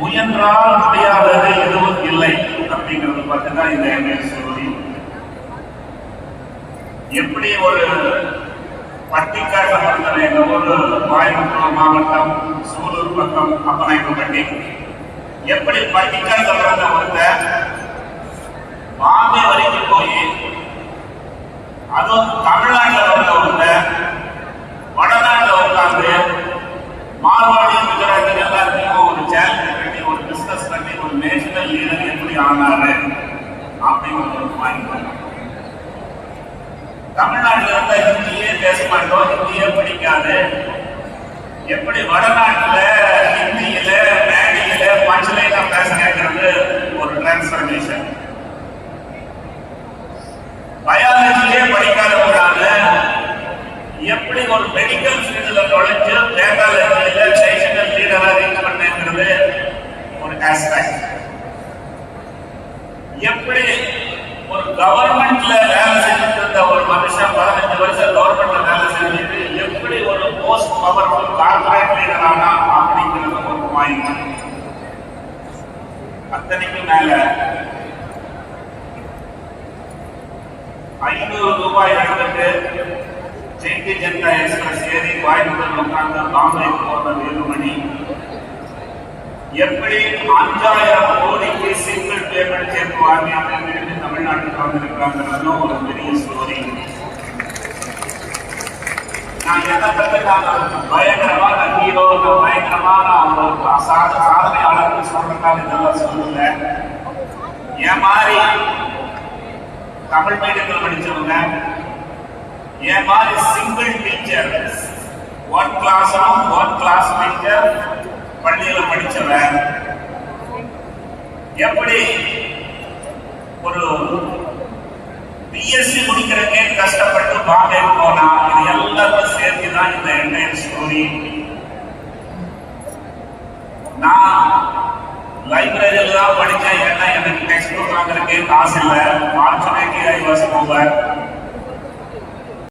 முயன்றால் முடியாதது எதுவும் இல்லை அப்படிங்கிறது பார்த்துதான் இந்த எம்எஸ் ஸ்டோரி. எப்படி ஒரு பட்டிக்காட்டை பொறுத்தவரை எங்க ஊர் கோயம்புத்தூர் மாவட்டம் சூலூர் பக்கம் அப்பநாயக்கப்பட்டி, எப்படி பட்டிக்காட்டை பிறந்த ஒருத்தர் பாம்பே வரைக்கும் போய், அதுவும் தமிழ்நாட்டில் பிறந்த ஒருத்தர் வடநாட்டில் உட்கார்ந்து மார்வாடி குஜராத் எல்லாத்தையும் ஒரு சேலஞ்ச் பண்ணி ஒரு பிசினஸ் பண்ணி ஒரு நேஷனல் லீடர் எப்படி ஆனாரு அப்படின்னு வாங்கிட்டாங்க. தமிழ்நாட்டில் இருந்தா ஹிந்தியே பேச மாட்டோம், ஹிந்தியே படிக்காது, எப்படி வடநாட்டுல ஹிந்தியில மேடியில பஞ்ச்லைனா பேச கேட்கறது ஒரு டிரான்ஸ்பர்மேஷன். பயாலஜியே படிக்காதவங்களால எப்படி ஒரு மெடிக்கல் ஃபீல்ட்ல நுழைஞ்சு பேத்தாலஜியில நேஷனல் லீடரா ரீச் பண்ணுங்கிறது ஒரு ஆஸ்பெக்ட். எப்படி ஒரு கவர்மெண்ட்ல வேலை செஞ்சுட்டு இருந்த ஒரு மனுஷன் 15 வருஷம் கவர்மெண்ட்ல வேலை செஞ்சுட்டு எப்படி ஒரு மோஸ்ட் பவர்ஃபுல் கார்பரேட் லீடர் ஆனா அப்படிங்கிறது ஒரு பாயிண்ட். அத்தனைக்கும் மேல 500 ரூபாய் எடுத்துட்டு ஜெயந்தி ஜனதா எக்ஸ்பிரஸ் ஏறி கோயம்புத்தூர் உட்கார்ந்து பாம்பேக்கு போன வேலுமணி எப்படி 5000 கோடிக்கு சிங்கிள் பேமெண்ட் சேர்த்து வாங்கி தமிழ்நாட்டுக்கு வந்திருக்காங்கிறதும் ஒரு பெரிய ஸ்டோரி. நான் என்ன கற்றுக்காக பயங்கரமான ஹீரோ, பயங்கரமான சாதனையாளர்கள் சொல்றதுக்காக இதெல்லாம் சொல்லல. என் மாதிரி தமிழ் மீடியத்தில் படிச்சவங்க, என் மாதிரி single teacher, one class teacher பள்ளியில படிச்சவன் எப்படி ஒரு பிஎஸ்சி முடிக்கிறக்கே கஷ்டப்பட்டு பாம்பே போனா, இது எல்லாத்தையும் சேர்த்துதான் இந்த என்டையர் ஸ்டோரி. நான் லைப்ரரியில தான் படிச்சேன், ஏன்னா எனக்கு டெக்ஸ்ட் புக் வாங்குறதுக்கே காசு இல்லை. March 19 I was over.